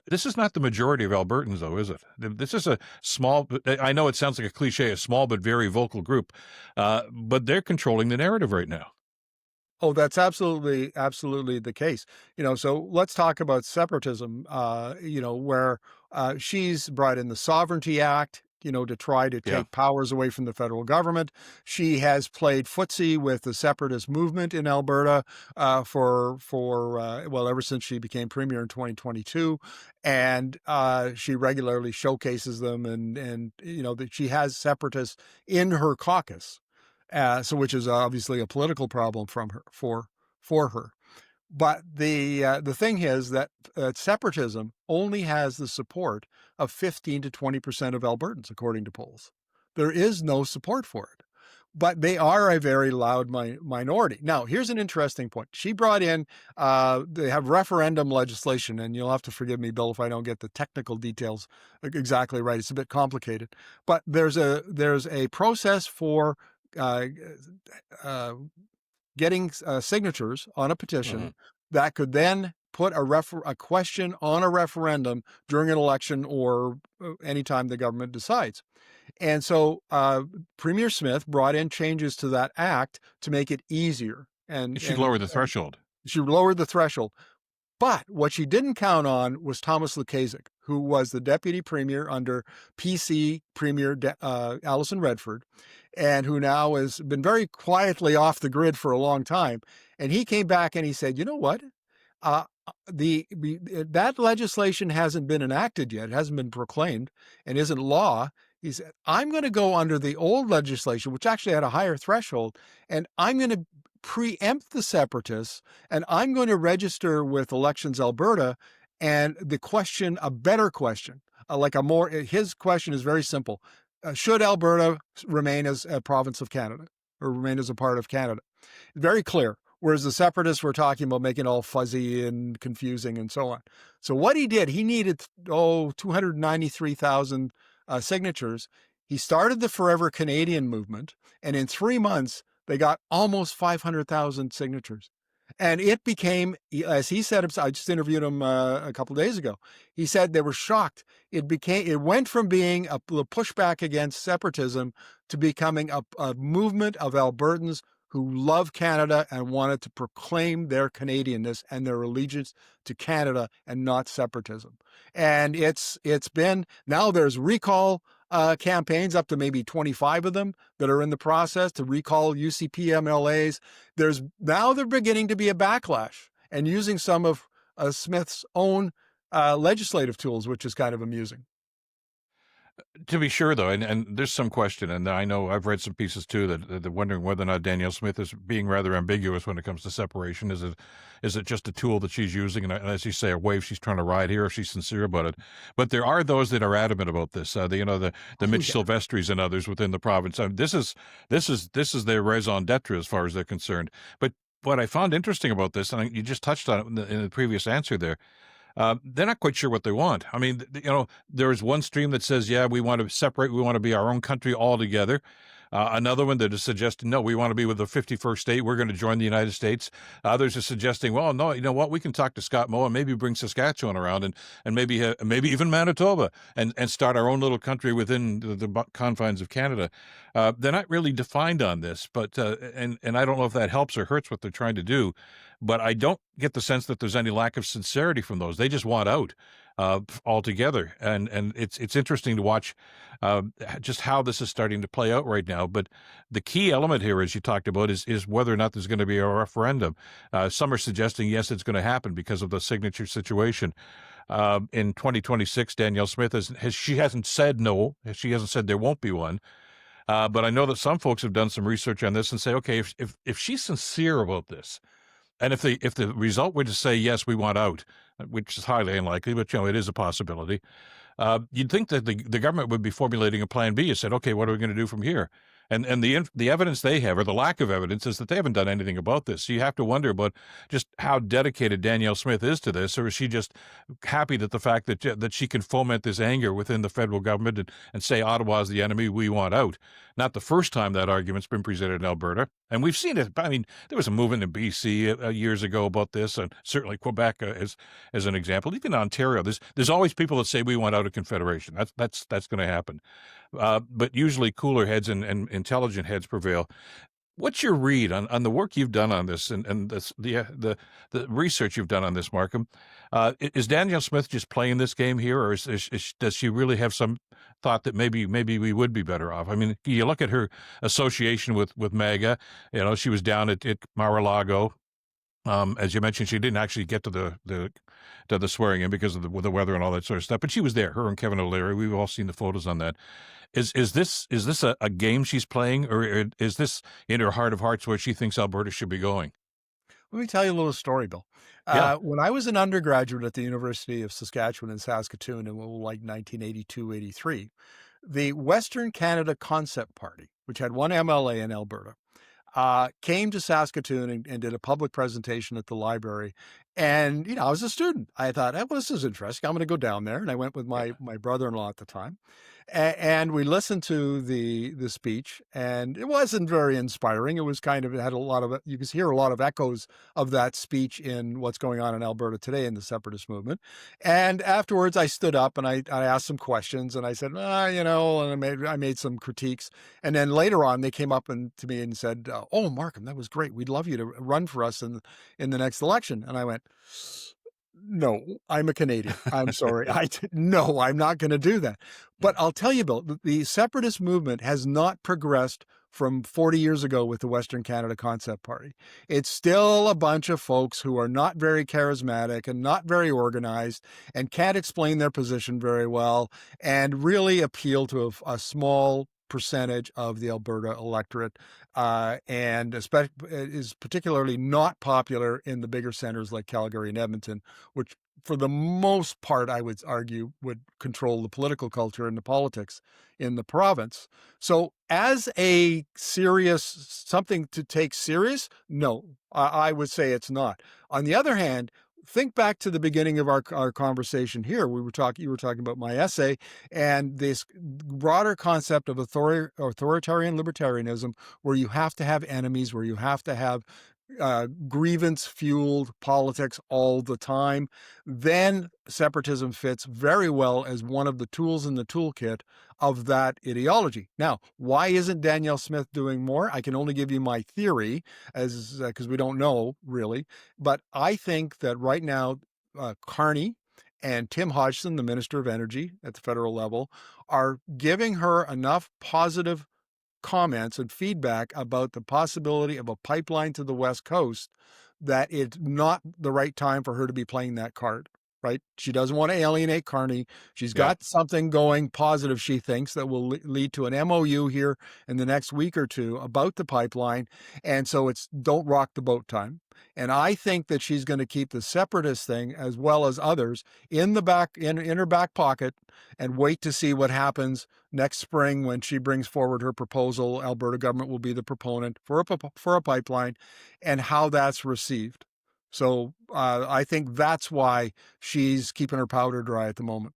This is not the majority of Albertans, though, is it? This is a small, I know it sounds like a cliche, a small but very vocal group, but they're controlling the narrative right now. Oh, that's absolutely the case. So let's talk about separatism, where she's brought in the Sovereignty Act, to try to Yeah. take powers away from the federal government. She has played footsie with the separatist movement in Alberta well, ever since she became premier in 2022, and she regularly showcases them, and that she has separatists in her caucus. So which is obviously a political problem from her for her. But the thing is that separatism only has the support of 15 to 20% of Albertans, according to polls. There is no support for it. But they are a very loud minority. Now, here's an interesting point. She brought in, they have referendum legislation, and you'll have to forgive me, Bill, if I don't get the technical details exactly right. It's a bit complicated. But there's a process for uh, uh, getting signatures on a Mhm. petition that could then put a question on a referendum during an election or anytime the government decides. And so Premier Smith brought in changes to that act to make it easier. She lowered the threshold. She lowered the threshold. But what she didn't count on was Thomas Lukaszuk, who was the deputy premier under PC Premier Alison Redford, and who now has been very quietly off the grid for a long time. And he came back and he said, you know what? That legislation hasn't been enacted yet. It hasn't been proclaimed and isn't law. He said, I'm going to go under the old legislation, which actually had a higher threshold, and I'm going to preempt the separatists, and I'm going to register with Elections Alberta. And a better question, his question is very simple. Should Alberta remain as a province of Canada or remain as a part of Canada? Very clear. Whereas the separatists were talking about making it all fuzzy and confusing and so on. So what he did, he needed, 293,000 signatures. He started the Forever Canadian movement, and in 3 months, they got almost 500,000 signatures. And it became, as he said, I just interviewed him a couple of days ago. He said they were shocked. It went from being a pushback against separatism to becoming a movement of Albertans who love Canada and wanted to proclaim their Canadianness and their allegiance to Canada and not separatism. And it's been, now there's recall campaigns, up to maybe 25 of them that are in the process to recall UCP MLAs. They're beginning to be a backlash and using some of Smith's own legislative tools, which is kind of amusing. To be sure, though, and there's some question, and I know I've read some pieces too that they're wondering whether or not Danielle Smith is being rather ambiguous when it comes to separation. Is it just a tool that she's using, and as you say, a wave she's trying to ride here, if she's sincere about it? But there are those that are adamant about this. The Oh, Mitch yeah. Silvestris and others within the province. This is their raison d'être as far as they're concerned. But what I found interesting about this, and you just touched on it in the previous answer there, they're not quite sure what they want. I mean, there is one stream that says, yeah, we want to separate. We want to be our own country altogether. Another one that is suggesting, no, we want to be with the 51st state. We're going to join the United States. Others are suggesting, well, no, you know what? We can talk to Scott Moe and maybe bring Saskatchewan around and maybe even Manitoba and start our own little country within the confines of Canada. They're not really defined on this, but and I don't know if that helps or hurts what they're trying to do. But I don't get the sense that there's any lack of sincerity from those. They just want out altogether, and it's interesting to watch just how this is starting to play out right now. But the key element here, as you talked about, is whether or not there's going to be a referendum. Some are suggesting yes, it's going to happen because of the signature situation. In 2026, Danielle Smith she hasn't said no. She hasn't said there won't be one. But I know that some folks have done some research on this and say, okay, if she's sincere about this, and if the result were to say, yes, we want out, which is highly unlikely, but, it is a possibility, you'd think that the government would be formulating a plan B. You said, okay, what are we going to do from here? And the evidence they have, or the lack of evidence, is that they haven't done anything about this. So you have to wonder about just how dedicated Danielle Smith is to this, or is she just happy that the fact that she can foment this anger within the federal government and say Ottawa's the enemy, we want out. Not the first time that argument's been presented in Alberta. And we've seen it. I mean, there was a movement in BC years ago about this, and certainly Quebec as an example. Even Ontario, there's always people that say we want out of Confederation. That's going to happen. But usually cooler heads and intelligent heads prevail. What's your read on the work you've done on this and the research you've done on this, Markham? Is Danielle Smith just playing this game here, or does she really have some thought that maybe we would be better off? I mean, you look at her association with MAGA. You know, she was down at Mar-a-Lago. As you mentioned, she didn't actually get to the swearing in because of the weather and all that sort of stuff. But she was there. Her and Kevin O'Leary. We've all seen the photos on that. Is this a game she's playing, or is this in her heart of hearts where she thinks Alberta should be going? Let me tell you a little story, Bill. Yeah. When I was an undergraduate at the University of Saskatchewan in Saskatoon in like 1982, 83, the Western Canada Concept Party, which had one MLA in Alberta, came to Saskatoon and did a public presentation at the library. And, I was a student. I thought, well, this is interesting. I'm going to go down there. And I went with my brother-in-law at the time. And we listened to the speech, and it wasn't very inspiring. It was it had a lot of, you can hear a lot of echoes of that speech in what's going on in Alberta today in the separatist movement. And afterwards I stood up and I asked some questions, and I said, and I made some critiques. And then later on they came up to me and said, oh, Markham, that was great. We'd love you to run for us in the next election. And I went, no, I'm a Canadian. I'm sorry. No, I'm not going to do that. But I'll tell you, Bill, the separatist movement has not progressed from 40 years ago with the Western Canada Concept Party. It's still a bunch of folks who are not very charismatic and not very organized and can't explain their position very well and really appeal to a small percentage of the Alberta electorate, and is particularly not popular in the bigger centers like Calgary and Edmonton, which for the most part, I would argue, would control the political culture and the politics in the province. So as a something to take serious, no, I would say it's not. On the other hand, think back to the beginning of our conversation here. You were talking about my essay and this broader concept of authoritarian libertarianism, where you have to have enemies, where you have to have grievance-fueled politics all the time. Then separatism fits very well as one of the tools in the toolkit of that ideology. Now, why isn't Danielle Smith doing more? I can only give you my theory, because we don't know really. But I think that right now, Carney and Tim Hodgson, the Minister of Energy at the federal level, are giving her enough positive comments and feedback about the possibility of a pipeline to the West Coast that it's not the right time for her to be playing that card. Right? She doesn't want to alienate Carney. She's got something going positive, she thinks, that will lead to an MOU here in the next week or two about the pipeline. And so it's don't rock the boat time. And I think that she's going to keep the separatist thing, as well as others, in her back pocket, and wait to see what happens next spring when she brings forward her proposal. Alberta government will be the proponent for a pipeline, and how that's received. So I think that's why she's keeping her powder dry at the moment.